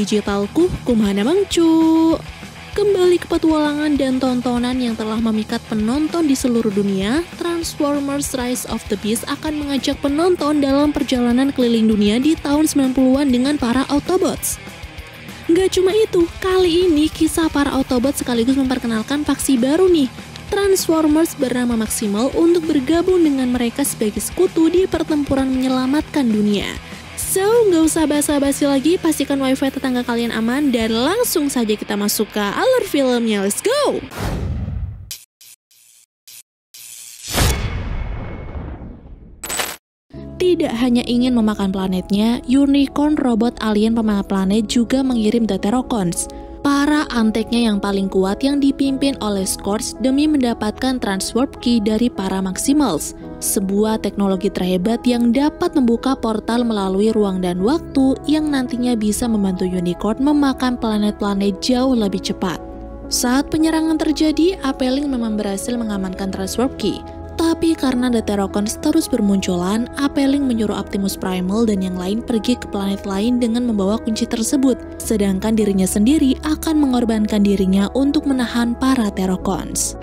digitalku, kumana mangcu. Kembali ke petualangan dan tontonan yang telah memikat penonton di seluruh dunia, Transformers Rise of the Beasts akan mengajak penonton dalam perjalanan keliling dunia di tahun 90-an dengan para Autobots. Nggak cuma itu, kali ini kisah para Autobots sekaligus memperkenalkan faksi baru nih, Transformers bernama Maximal untuk bergabung dengan mereka sebagai sekutu di pertempuran menyelamatkan dunia. So, nggak usah basa-basi lagi, pastikan wifi tetangga kalian aman dan langsung saja kita masuk ke alur filmnya, let's go! Tidak hanya ingin memakan planetnya, Unicorn robot alien pemangsa planet juga mengirim Deuterocons, para anteknya yang paling kuat yang dipimpin oleh Scourge demi mendapatkan Transwarp Key dari para Maximals, sebuah teknologi terhebat yang dapat membuka portal melalui ruang dan waktu yang nantinya bisa membantu Unicorn memakan planet-planet jauh lebih cepat. Saat penyerangan terjadi, Apelling memang berhasil mengamankan Transwarp Key. Tapi karena Deuterocons terus bermunculan, Apelling menyuruh Optimus Primal dan yang lain pergi ke planet lain dengan membawa kunci tersebut, sedangkan dirinya sendiri akan mengorbankan dirinya untuk menahan para Terrocons.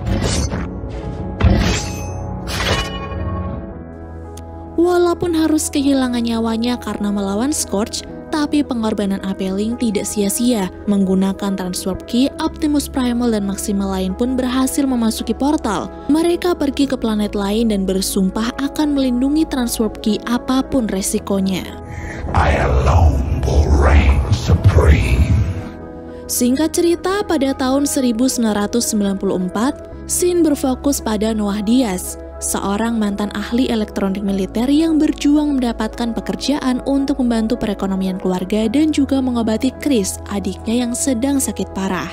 Walaupun harus kehilangan nyawanya karena melawan Scourge, tapi pengorbanan Apelling tidak sia-sia. Menggunakan Transwarp Key, Optimus Primal dan Maximal lain pun berhasil memasuki portal. Mereka pergi ke planet lain dan bersumpah akan melindungi Transwarp Key apapun resikonya. I alone will reign supreme. Singkat cerita, pada tahun 1994, scene berfokus pada Noah Diaz, seorang mantan ahli elektronik militer yang berjuang mendapatkan pekerjaan untuk membantu perekonomian keluarga dan juga mengobati Chris, adiknya yang sedang sakit parah.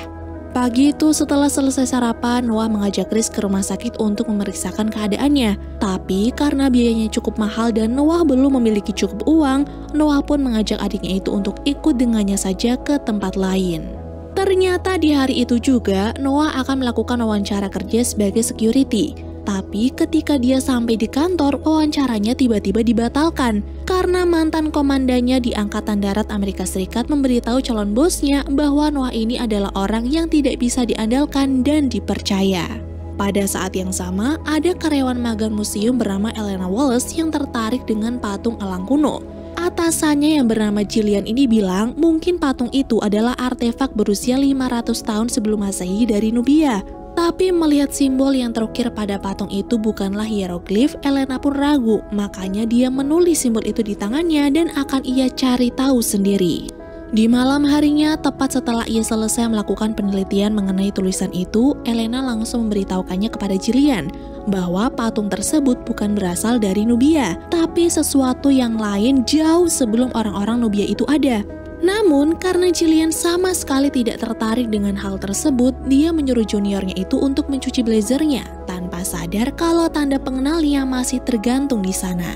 Pagi itu setelah selesai sarapan, Noah mengajak Chris ke rumah sakit untuk memeriksakan keadaannya. Tapi karena biayanya cukup mahal dan Noah belum memiliki cukup uang, Noah pun mengajak adiknya itu untuk ikut dengannya saja ke tempat lain. Ternyata di hari itu juga, Noah akan melakukan wawancara kerja sebagai security. Tapi ketika dia sampai di kantor, wawancaranya tiba-tiba dibatalkan karena mantan komandannya di Angkatan Darat Amerika Serikat memberitahu calon bosnya bahwa Noah ini adalah orang yang tidak bisa diandalkan dan dipercaya. Pada saat yang sama, ada karyawan magang museum bernama Elena Wallace yang tertarik dengan patung elang kuno. Atasannya yang bernama Jillian ini bilang mungkin patung itu adalah artefak berusia 500 tahun sebelum Masehi dari Nubia. Tapi melihat simbol yang terukir pada patung itu bukanlah hieroglif, Elena pun ragu. Makanya dia menulis simbol itu di tangannya dan akan ia cari tahu sendiri. Di malam harinya, tepat setelah ia selesai melakukan penelitian mengenai tulisan itu, Elena langsung memberitahukannya kepada Jillian bahwa patung tersebut bukan berasal dari Nubia, tapi sesuatu yang lain jauh sebelum orang-orang Nubia itu ada. Namun, karena Jillian sama sekali tidak tertarik dengan hal tersebut, dia menyuruh juniornya itu untuk mencuci blazernya, tanpa sadar kalau tanda pengenalnya masih tergantung di sana.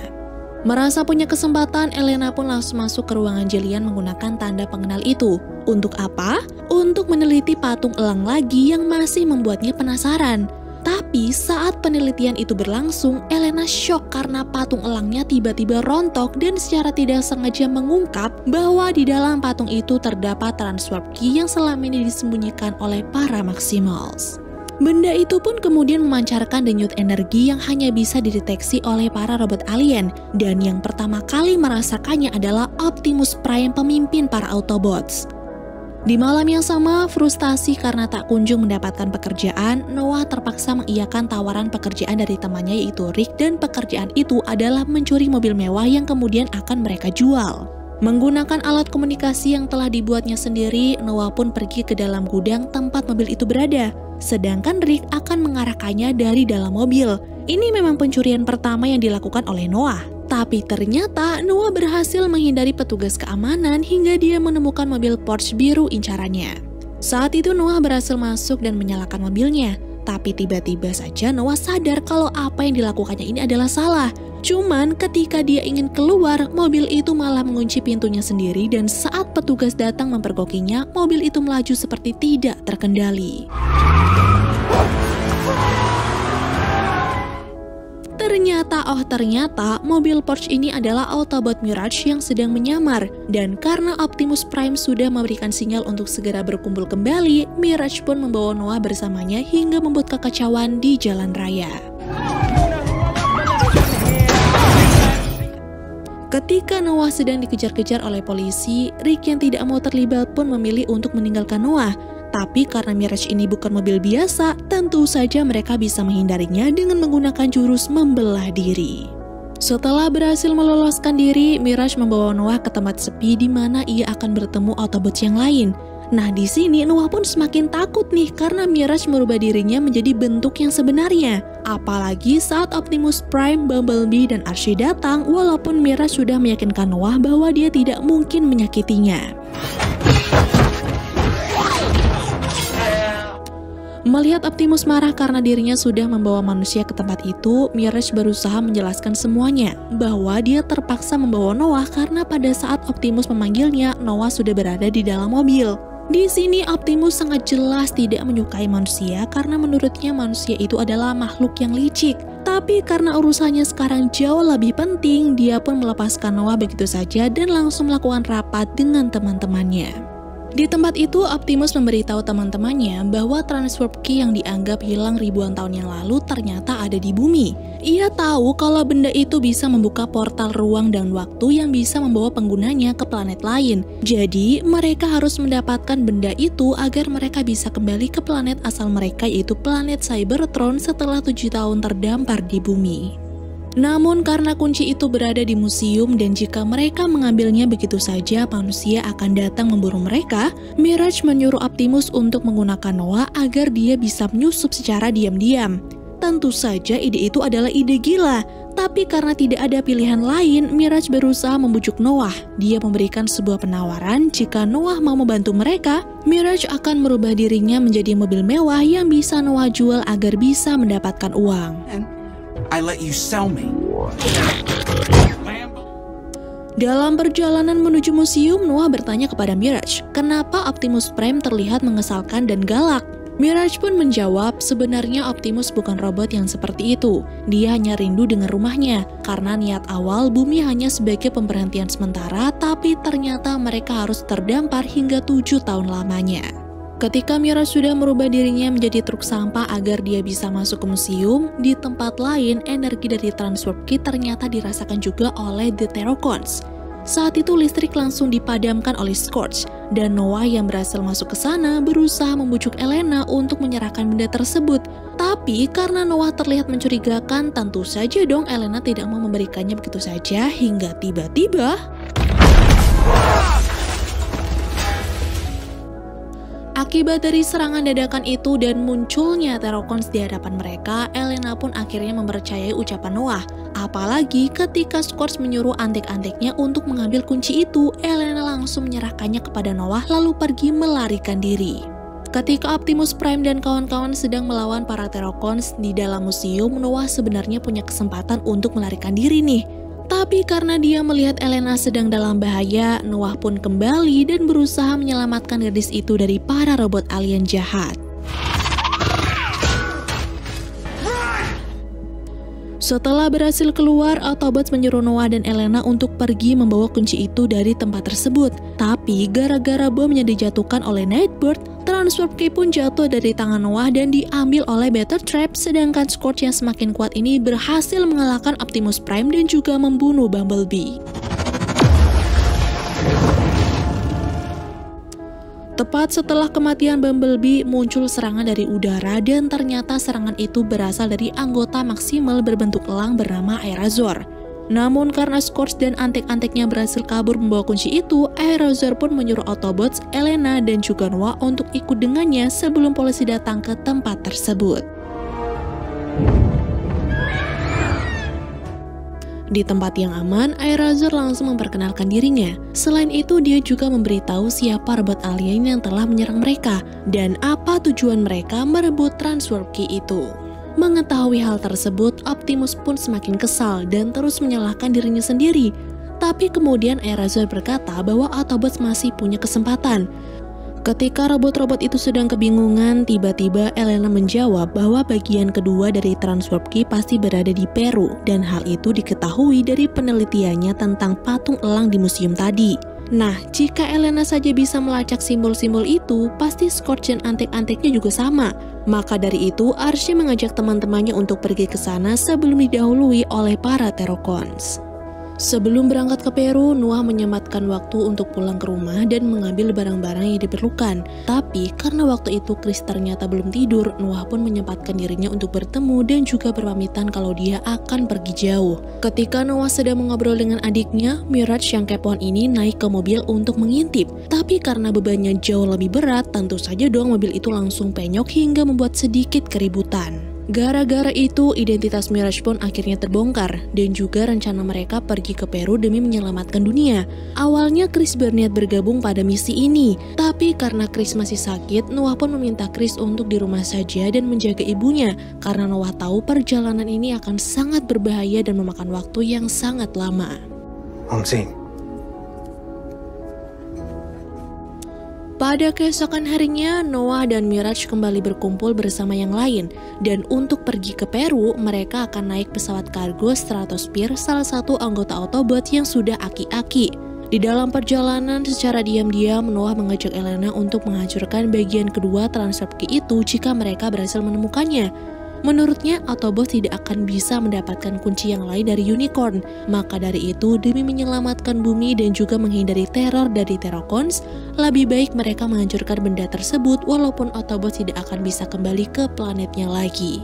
Merasa punya kesempatan, Elena pun langsung masuk ke ruangan Jillian menggunakan tanda pengenal itu. Untuk apa? Untuk meneliti patung elang lagi yang masih membuatnya penasaran. Tapi saat penelitian itu berlangsung, Elena syok karena patung elangnya tiba-tiba rontok dan secara tidak sengaja mengungkap bahwa di dalam patung itu terdapat Transwarp Key yang selama ini disembunyikan oleh para Maximals. Benda itu pun kemudian memancarkan denyut energi yang hanya bisa dideteksi oleh para robot alien, dan yang pertama kali merasakannya adalah Optimus Prime, pemimpin para Autobots. Di malam yang sama, frustasi karena tak kunjung mendapatkan pekerjaan, Noah terpaksa mengiyakan tawaran pekerjaan dari temannya yaitu Rick, dan pekerjaan itu adalah mencuri mobil mewah yang kemudian akan mereka jual. Menggunakan alat komunikasi yang telah dibuatnya sendiri, Noah pun pergi ke dalam gudang tempat mobil itu berada. Sedangkan Rick akan mengarahkannya dari dalam mobil. Ini memang pencurian pertama yang dilakukan oleh Noah. Tapi ternyata Noah berhasil menghindari petugas keamanan hingga dia menemukan mobil Porsche biru incarannya. Saat itu Noah berhasil masuk dan menyalakan mobilnya. Tapi tiba-tiba saja Noah sadar kalau apa yang dilakukannya ini adalah salah. Cuman ketika dia ingin keluar, mobil itu malah mengunci pintunya sendiri dan saat petugas datang mempergokinya, mobil itu melaju seperti tidak terkendali. Ternyata mobil Porsche ini adalah Autobot Mirage yang sedang menyamar. Dan karena Optimus Prime sudah memberikan sinyal untuk segera berkumpul kembali, Mirage pun membawa Noah bersamanya hingga membuat kekacauan di jalan raya. Ketika Noah sedang dikejar-kejar oleh polisi, Rick yang tidak mau terlibat pun memilih untuk meninggalkan Noah. Tapi karena Mirage ini bukan mobil biasa, tentu saja mereka bisa menghindarinya dengan menggunakan jurus membelah diri. Setelah berhasil meloloskan diri, Mirage membawa Noah ke tempat sepi di mana ia akan bertemu Autobots yang lain. Nah, di sini Noah pun semakin takut nih karena Mirage merubah dirinya menjadi bentuk yang sebenarnya. Apalagi saat Optimus Prime, Bumblebee, dan Archie datang, walaupun Mirage sudah meyakinkan Noah bahwa dia tidak mungkin menyakitinya. Melihat Optimus marah karena dirinya sudah membawa manusia ke tempat itu, Mirage berusaha menjelaskan semuanya, bahwa dia terpaksa membawa Noah karena pada saat Optimus memanggilnya, Noah sudah berada di dalam mobil. Di sini Optimus sangat jelas tidak menyukai manusia karena menurutnya manusia itu adalah makhluk yang licik. Tapi karena urusannya sekarang jauh lebih penting, dia pun melepaskan Noah begitu saja dan langsung melakukan rapat dengan teman-temannya. Di tempat itu, Optimus memberitahu teman-temannya bahwa Transwarp Key yang dianggap hilang ribuan tahun yang lalu ternyata ada di bumi. Ia tahu kalau benda itu bisa membuka portal ruang dan waktu yang bisa membawa penggunanya ke planet lain. Jadi, mereka harus mendapatkan benda itu agar mereka bisa kembali ke planet asal mereka, yaitu planet Cybertron setelah 7 tahun terdampar di bumi. Namun karena kunci itu berada di museum dan jika mereka mengambilnya begitu saja, manusia akan datang memburu mereka, Mirage menyuruh Optimus untuk menggunakan Noah agar dia bisa menyusup secara diam-diam. Tentu saja ide itu adalah ide gila, tapi karena tidak ada pilihan lain, Mirage berusaha membujuk Noah. Dia memberikan sebuah penawaran jika Noah mau membantu mereka, Mirage akan merubah dirinya menjadi mobil mewah yang bisa Noah jual agar bisa mendapatkan uang. I let you sell me. Dalam perjalanan menuju museum, Noah bertanya kepada Mirage, kenapa Optimus Prime terlihat mengesalkan dan galak? Mirage pun menjawab, sebenarnya Optimus bukan robot yang seperti itu. Dia hanya rindu dengan rumahnya, karena niat awal bumi hanya sebagai pemberhentian sementara, tapi ternyata mereka harus terdampar hingga 7 tahun lamanya. Ketika Mirage sudah merubah dirinya menjadi truk sampah agar dia bisa masuk ke museum, di tempat lain energi dari Transwarp Key ternyata dirasakan juga oleh The Terrorcons. Saat itu listrik langsung dipadamkan oleh Scorch, dan Noah yang berhasil masuk ke sana berusaha membujuk Elena untuk menyerahkan benda tersebut. Tapi karena Noah terlihat mencurigakan, tentu saja dong Elena tidak mau memberikannya begitu saja hingga tiba-tiba... Akibat dari serangan dadakan itu dan munculnya Terrorcons di hadapan mereka, Elena pun akhirnya mempercayai ucapan Noah. Apalagi ketika Scorch menyuruh antek-anteknya untuk mengambil kunci itu, Elena langsung menyerahkannya kepada Noah lalu pergi melarikan diri. Ketika Optimus Prime dan kawan-kawan sedang melawan para Terrorcons di dalam museum, Noah sebenarnya punya kesempatan untuk melarikan diri nih. Tapi karena dia melihat Elena sedang dalam bahaya, Noah pun kembali dan berusaha menyelamatkan gadis itu dari para robot alien jahat. Setelah berhasil keluar, Autobots menyuruh Noah dan Elena untuk pergi membawa kunci itu dari tempat tersebut. Tapi gara-gara bom yang dijatuhkan oleh Nightbird, Transwarp Key pun jatuh dari tangan Noah dan diambil oleh Battle Trap, sedangkan Scorch yang semakin kuat ini berhasil mengalahkan Optimus Prime dan juga membunuh Bumblebee. Tepat setelah kematian Bumblebee, muncul serangan dari udara dan ternyata serangan itu berasal dari anggota Maximal berbentuk elang bernama Aerazor. Namun karena Scorch dan antek-anteknya berhasil kabur membawa kunci itu, Aerazor pun menyuruh Autobots, Elena, dan juga Noah untuk ikut dengannya sebelum polisi datang ke tempat tersebut. Di tempat yang aman, Aerazor langsung memperkenalkan dirinya. Selain itu, dia juga memberitahu siapa robot alien yang telah menyerang mereka dan apa tujuan mereka merebut Transwarp Key itu. Mengetahui hal tersebut, Optimus pun semakin kesal dan terus menyalahkan dirinya sendiri. Tapi kemudian Aerazor berkata bahwa Autobots masih punya kesempatan. Ketika robot-robot itu sedang kebingungan, tiba-tiba Elena menjawab bahwa bagian kedua dari Transwarp Key pasti berada di Peru, dan hal itu diketahui dari penelitiannya tentang patung elang di museum tadi. Nah, jika Elena saja bisa melacak simbol-simbol itu, pasti Scorch dan antek-anteknya juga sama. Maka dari itu, Archie mengajak teman-temannya untuk pergi ke sana sebelum didahului oleh para Terrorcons. Sebelum berangkat ke Peru, Noah menyempatkan waktu untuk pulang ke rumah dan mengambil barang-barang yang diperlukan. Tapi karena waktu itu Chris ternyata belum tidur, Noah pun menyempatkan dirinya untuk bertemu dan juga berpamitan kalau dia akan pergi jauh. Ketika Noah sedang mengobrol dengan adiknya, Mirage yang kepoan ini naik ke mobil untuk mengintip. Tapi karena bebannya jauh lebih berat, tentu saja dong mobil itu langsung penyok hingga membuat sedikit keributan. Gara-gara itu, identitas Mirage pun akhirnya terbongkar dan juga rencana mereka pergi ke Peru demi menyelamatkan dunia. Awalnya Chris berniat bergabung pada misi ini, tapi karena Chris masih sakit, Noah pun meminta Chris untuk di rumah saja dan menjaga ibunya karena Noah tahu perjalanan ini akan sangat berbahaya dan memakan waktu yang sangat lama. Pada keesokan harinya, Noah dan Mirage kembali berkumpul bersama yang lain. Dan untuk pergi ke Peru, mereka akan naik pesawat kargo Stratosphere, salah satu anggota Autobot yang sudah aki-aki. Di dalam perjalanan, secara diam-diam, Noah mengajak Elena untuk menghancurkan bagian kedua Transwarp Key itu jika mereka berhasil menemukannya. Menurutnya, Autobot tidak akan bisa mendapatkan kunci yang lain dari Unicorn. Maka dari itu, demi menyelamatkan bumi dan juga menghindari teror dari Terrorcons, lebih baik mereka menghancurkan benda tersebut walaupun Autobot tidak akan bisa kembali ke planetnya lagi.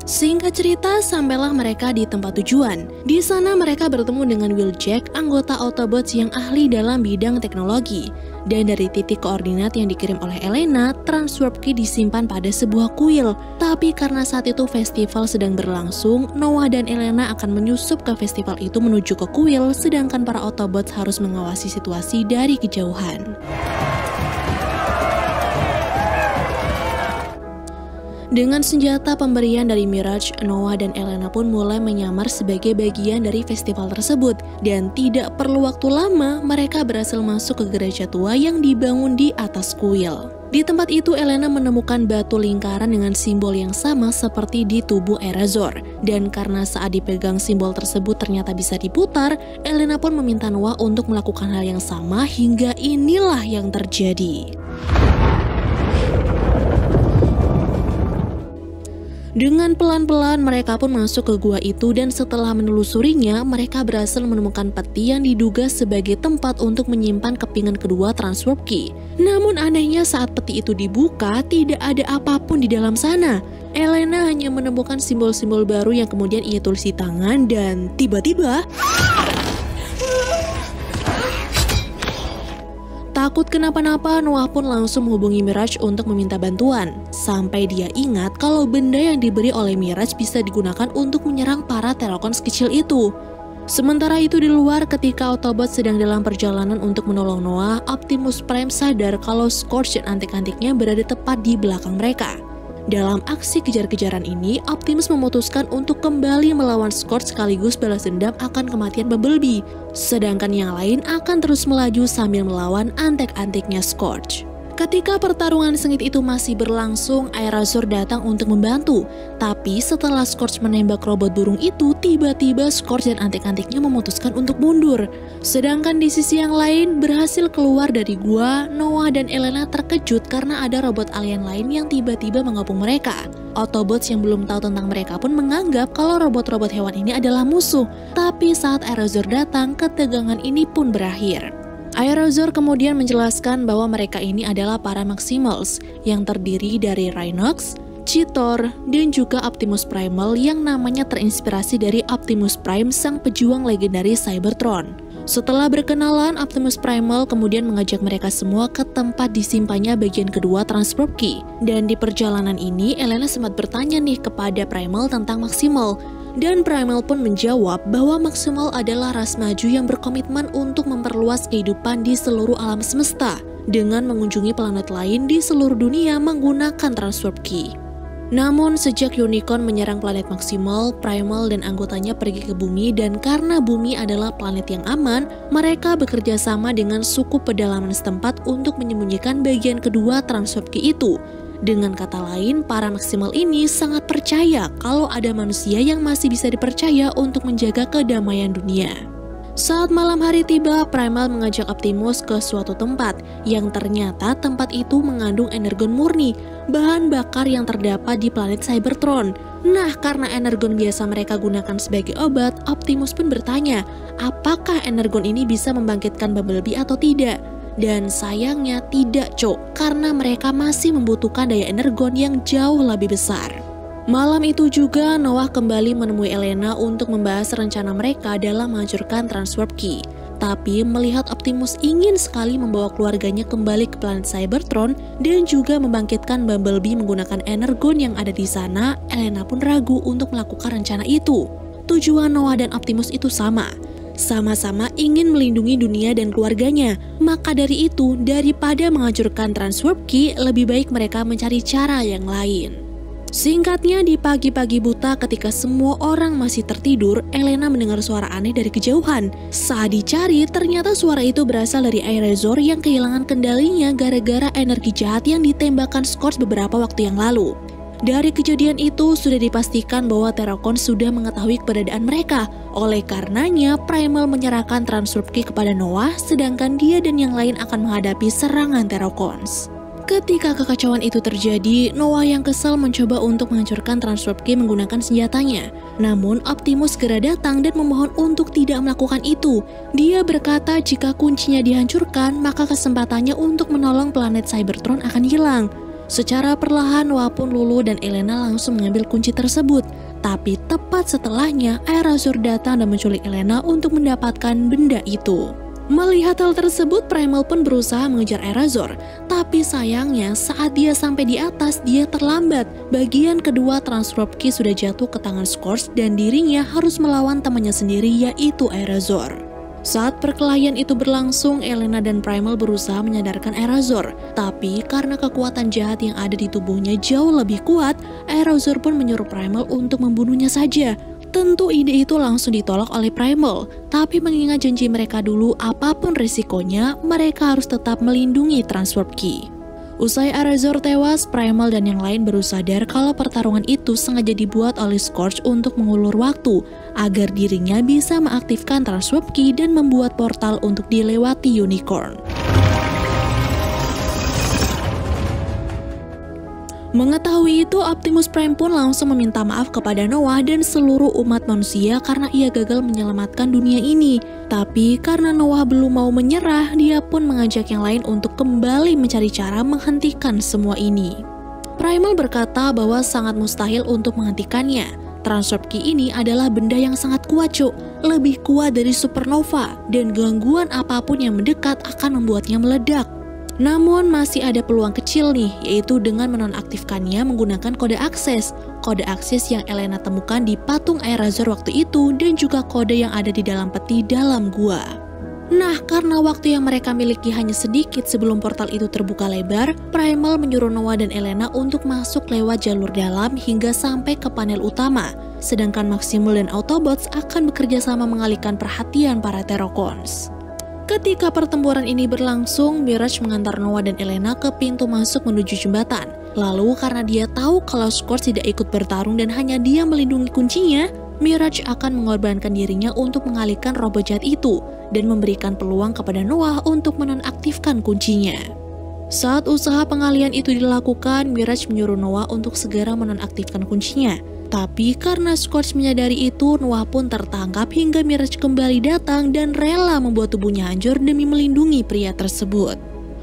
Singkat cerita, sampailah mereka di tempat tujuan. Di sana mereka bertemu dengan Wheeljack, anggota Autobots yang ahli dalam bidang teknologi. Dan dari titik koordinat yang dikirim oleh Elena, Transwarp Key disimpan pada sebuah kuil. Tapi karena saat itu festival sedang berlangsung, Noah dan Elena akan menyusup ke festival itu menuju ke kuil, sedangkan para Autobots harus mengawasi situasi dari kejauhan. Dengan senjata pemberian dari Mirage, Noah dan Elena pun mulai menyamar sebagai bagian dari festival tersebut. Dan tidak perlu waktu lama, mereka berhasil masuk ke gereja tua yang dibangun di atas kuil. Di tempat itu, Elena menemukan batu lingkaran dengan simbol yang sama seperti di tubuh Erazor. Dan karena saat dipegang simbol tersebut ternyata bisa diputar, Elena pun meminta Noah untuk melakukan hal yang sama hingga inilah yang terjadi. Dengan pelan-pelan mereka pun masuk ke gua itu dan setelah menelusurinya, mereka berhasil menemukan peti yang diduga sebagai tempat untuk menyimpan kepingan kedua Transwarp Key. Namun anehnya saat peti itu dibuka, tidak ada apapun di dalam sana. Elena hanya menemukan simbol-simbol baru yang kemudian ia tulis di tangan dan tiba-tiba takut kenapa-napa, Noah pun langsung menghubungi Mirage untuk meminta bantuan. Sampai dia ingat kalau benda yang diberi oleh Mirage bisa digunakan untuk menyerang para Terrorcons kecil itu. Sementara itu di luar, ketika Autobot sedang dalam perjalanan untuk menolong Noah, Optimus Prime sadar kalau Scorch dan antek-anteknya berada tepat di belakang mereka. Dalam aksi kejar-kejaran ini, Optimus memutuskan untuk kembali melawan Scorch sekaligus balas dendam akan kematian Bumblebee. Sedangkan yang lain akan terus melaju sambil melawan antek-anteknya Scorch. Ketika pertarungan sengit itu masih berlangsung, Erazor datang untuk membantu. Tapi setelah Scorch menembak robot burung itu, tiba-tiba Scorch dan antek-anteknya memutuskan untuk mundur. Sedangkan di sisi yang lain, berhasil keluar dari gua, Noah dan Elena terkejut karena ada robot alien lain yang tiba-tiba mengepung mereka. Autobots yang belum tahu tentang mereka pun menganggap kalau robot-robot hewan ini adalah musuh. Tapi saat Erazor datang, ketegangan ini pun berakhir. Erazor kemudian menjelaskan bahwa mereka ini adalah para Maximals yang terdiri dari Rhinox, Cheetor, dan juga Optimus Primal yang namanya terinspirasi dari Optimus Prime, sang pejuang legendaris Cybertron. Setelah berkenalan, Optimus Primal kemudian mengajak mereka semua ke tempat disimpannya bagian kedua Transwarp Key. Dan di perjalanan ini, Elena sempat bertanya nih kepada Primal tentang Maximal. Dan Primal pun menjawab bahwa Maximal adalah ras maju yang berkomitmen untuk memperluas kehidupan di seluruh alam semesta dengan mengunjungi planet lain di seluruh dunia menggunakan Transwarp Key. Namun sejak Unicorn menyerang planet Maximal, Primal dan anggotanya pergi ke bumi, dan karena bumi adalah planet yang aman, mereka bekerja sama dengan suku pedalaman setempat untuk menyembunyikan bagian kedua Transwarp Key itu. Dengan kata lain, para Maximal ini sangat percaya kalau ada manusia yang masih bisa dipercaya untuk menjaga kedamaian dunia. Saat malam hari tiba, Primal mengajak Optimus ke suatu tempat yang ternyata tempat itu mengandung energon murni, bahan bakar yang terdapat di planet Cybertron. Nah, karena energon biasa mereka gunakan sebagai obat, Optimus pun bertanya, apakah energon ini bisa membangkitkan Bumblebee atau tidak? Dan sayangnya tidak, Cok, karena mereka masih membutuhkan daya energon yang jauh lebih besar. Malam itu juga Noah kembali menemui Elena untuk membahas rencana mereka dalam menghancurkan Transwarp Key. Tapi melihat Optimus ingin sekali membawa keluarganya kembali ke planet Cybertron dan juga membangkitkan Bumblebee menggunakan energon yang ada di sana, Elena pun ragu untuk melakukan rencana itu. Tujuan Noah dan Optimus itu sama-sama ingin melindungi dunia dan keluarganya. Maka dari itu, daripada menghancurkan Transwarp Key, lebih baik mereka mencari cara yang lain. Singkatnya, di pagi-pagi buta ketika semua orang masih tertidur, Elena mendengar suara aneh dari kejauhan. Saat dicari, ternyata suara itu berasal dari Airazor yang kehilangan kendalinya gara-gara energi jahat yang ditembakkan Scorch beberapa waktu yang lalu. Dari kejadian itu, sudah dipastikan bahwa Terracons sudah mengetahui keberadaan mereka. Oleh karenanya, Primal menyerahkan Transwarp Key kepada Noah, sedangkan dia dan yang lain akan menghadapi serangan Terracons. Ketika kekacauan itu terjadi, Noah yang kesal mencoba untuk menghancurkan Transwarp Key menggunakan senjatanya. Namun Optimus segera datang dan memohon untuk tidak melakukan itu. Dia berkata jika kuncinya dihancurkan, maka kesempatannya untuk menolong planet Cybertron akan hilang. Secara perlahan Noah pun luluh dan Elena langsung mengambil kunci tersebut. Tapi tepat setelahnya, Airazor datang dan menculik Elena untuk mendapatkan benda itu. Melihat hal tersebut, Primal pun berusaha mengejar Airazor. Tapi sayangnya saat dia sampai di atas, dia terlambat. Bagian kedua Transwarp Key sudah jatuh ke tangan Scorch dan dirinya harus melawan temannya sendiri, yaitu Airazor. Saat perkelahian itu berlangsung, Elena dan Primal berusaha menyadarkan Airazor. Tapi karena kekuatan jahat yang ada di tubuhnya jauh lebih kuat, Airazor pun menyuruh Primal untuk membunuhnya saja. Tentu ide itu langsung ditolak oleh Primal, tapi mengingat janji mereka dulu apapun risikonya, mereka harus tetap melindungi Transwarp Key. Usai Airazor tewas, Primal dan yang lain baru sadar kalau pertarungan itu sengaja dibuat oleh Scorch untuk mengulur waktu, agar dirinya bisa mengaktifkan Transwarp Key dan membuat portal untuk dilewati Unicorn. Mengetahui itu, Optimus Prime pun langsung meminta maaf kepada Noah dan seluruh umat manusia karena ia gagal menyelamatkan dunia ini. Tapi karena Noah belum mau menyerah, dia pun mengajak yang lain untuk kembali mencari cara menghentikan semua ini. Primal berkata bahwa sangat mustahil untuk menghentikannya. Transwarp Key ini adalah benda yang sangat kuat, Cuk. Lebih kuat dari supernova, dan gangguan apapun yang mendekat akan membuatnya meledak. Namun masih ada peluang kecil nih, yaitu dengan menonaktifkannya menggunakan kode akses. Kode akses yang Elena temukan di patung Airazor waktu itu dan juga kode yang ada di dalam peti dalam gua. Nah, karena waktu yang mereka miliki hanya sedikit sebelum portal itu terbuka lebar, Primal menyuruh Noah dan Elena untuk masuk lewat jalur dalam hingga sampai ke panel utama. Sedangkan Maximal dan Autobots akan bekerja sama mengalihkan perhatian para Terracons. Ketika pertempuran ini berlangsung, Mirage mengantar Noah dan Elena ke pintu masuk menuju jembatan. Lalu karena dia tahu kalau Scorch tidak ikut bertarung dan hanya dia melindungi kuncinya, Mirage akan mengorbankan dirinya untuk mengalihkan robot jahat itu dan memberikan peluang kepada Noah untuk menonaktifkan kuncinya. Saat usaha pengalihan itu dilakukan, Mirage menyuruh Noah untuk segera menonaktifkan kuncinya. Tapi karena Scorch menyadari itu, Noah pun tertangkap hingga Mirage kembali datang dan rela membuat tubuhnya hancur demi melindungi pria tersebut.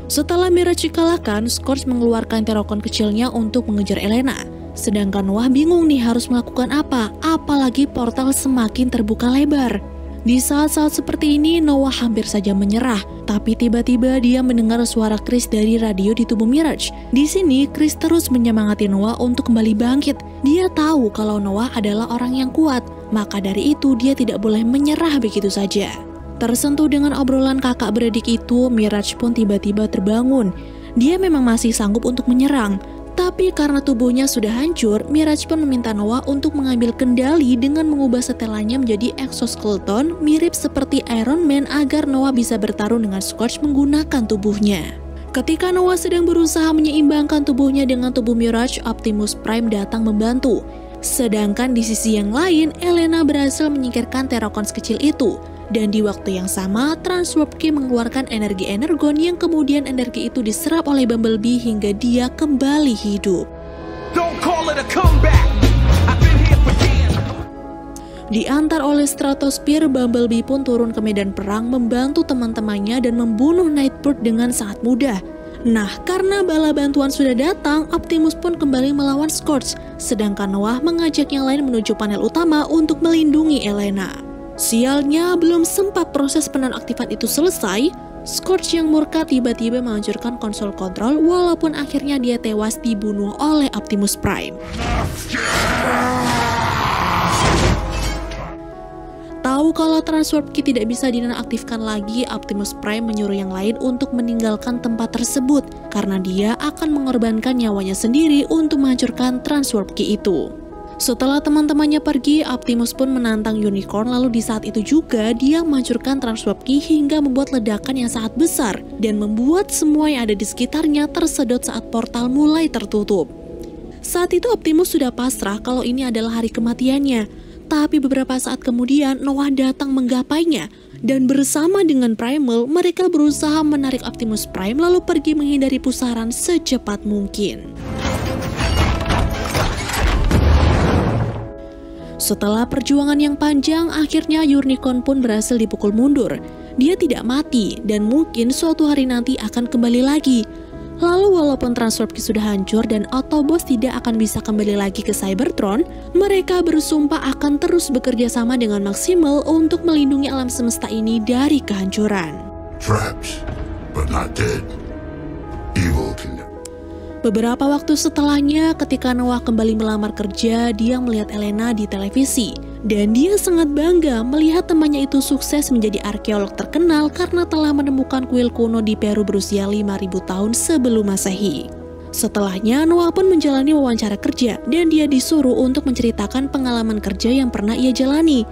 Setelah Mirage dikalahkan, Scorch mengeluarkan Terracon kecilnya untuk mengejar Elena. Sedangkan Noah bingung nih harus melakukan apa, apalagi portal semakin terbuka lebar. Di saat-saat seperti ini, Noah hampir saja menyerah, tapi tiba-tiba dia mendengar suara Chris dari radio di tubuh Mirage. Di sini, Chris terus menyemangati Noah untuk kembali bangkit. Dia tahu kalau Noah adalah orang yang kuat, maka dari itu dia tidak boleh menyerah begitu saja. Tersentuh dengan obrolan kakak beradik itu, Mirage pun tiba-tiba terbangun. Dia memang masih sanggup untuk menyerang, tapi Tapi karena tubuhnya sudah hancur, Mirage pun meminta Noah untuk mengambil kendali dengan mengubah setelannya menjadi exoskeleton mirip seperti Iron Man agar Noah bisa bertarung dengan Scorch menggunakan tubuhnya. Ketika Noah sedang berusaha menyeimbangkan tubuhnya dengan tubuh Mirage, Optimus Prime datang membantu. Sedangkan di sisi yang lain, Elena berhasil menyingkirkan Terracons kecil itu. Dan di waktu yang sama, Transwarp Key mengeluarkan energi energon yang kemudian energi itu diserap oleh Bumblebee hingga dia kembali hidup. Don't call it a comeback. I've been here for years. Diantar oleh Stratosphere, Bumblebee pun turun ke medan perang membantu teman-temannya dan membunuh Nightbird dengan sangat mudah. Nah, karena bala bantuan sudah datang, Optimus pun kembali melawan Scorch, sedangkan Noah mengajak yang lain menuju panel utama untuk melindungi Elena. Sialnya, belum sempat proses penonaktifan itu selesai, Scorch yang murka tiba-tiba menghancurkan konsol kontrol walaupun akhirnya dia tewas dibunuh oleh Optimus Prime. Tahu kalau Transwarp Key tidak bisa dinonaktifkan lagi, Optimus Prime menyuruh yang lain untuk meninggalkan tempat tersebut karena dia akan mengorbankan nyawanya sendiri untuk menghancurkan Transwarp Key itu. Setelah teman-temannya pergi, Optimus pun menantang Unicorn, lalu di saat itu juga dia menghancurkan Transwarp Key hingga membuat ledakan yang sangat besar dan membuat semua yang ada di sekitarnya tersedot saat portal mulai tertutup. Saat itu Optimus sudah pasrah kalau ini adalah hari kematiannya, tapi beberapa saat kemudian Noah datang menggapainya dan bersama dengan Primal mereka berusaha menarik Optimus Prime lalu pergi menghindari pusaran secepat mungkin. Setelah perjuangan yang panjang, akhirnya Unicorn pun berhasil dipukul mundur. Dia tidak mati dan mungkin suatu hari nanti akan kembali lagi. Lalu walaupun Transwarp Key sudah hancur dan Autobots tidak akan bisa kembali lagi ke Cybertron, mereka bersumpah akan terus bekerja sama dengan Maximal untuk melindungi alam semesta ini dari kehancuran. Trapped, but not dead. Evil can never. Beberapa waktu setelahnya, ketika Noah kembali melamar kerja, dia melihat Elena di televisi. Dan dia sangat bangga melihat temannya itu sukses menjadi arkeolog terkenal karena telah menemukan kuil kuno di Peru berusia 5.000 tahun sebelum Masehi. Setelahnya, Noah pun menjalani wawancara kerja dan dia disuruh untuk menceritakan pengalaman kerja yang pernah ia jalani.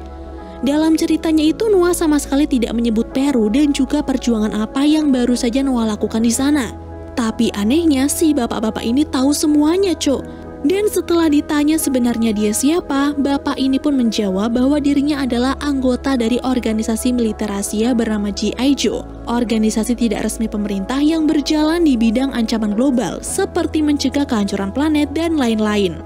Dalam ceritanya itu, Noah sama sekali tidak menyebut Peru dan juga perjuangan apa yang baru saja Noah lakukan di sana. Tapi anehnya si bapak-bapak ini tahu semuanya, Cuk. Dan setelah ditanya sebenarnya dia siapa, bapak ini pun menjawab bahwa dirinya adalah anggota dari organisasi militer Asia bernama G.I. Joe, organisasi tidak resmi pemerintah yang berjalan di bidang ancaman global, seperti mencegah kehancuran planet dan lain-lain.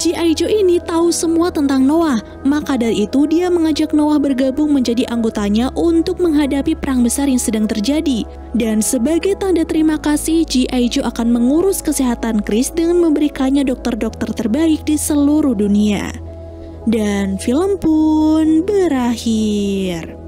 G.I. Joe ini tahu semua tentang Noah, maka dari itu dia mengajak Noah bergabung menjadi anggotanya untuk menghadapi perang besar yang sedang terjadi. Dan sebagai tanda terima kasih, G.I. Joe akan mengurus kesehatan Chris dengan memberikannya dokter-dokter terbaik di seluruh dunia. Dan film pun berakhir.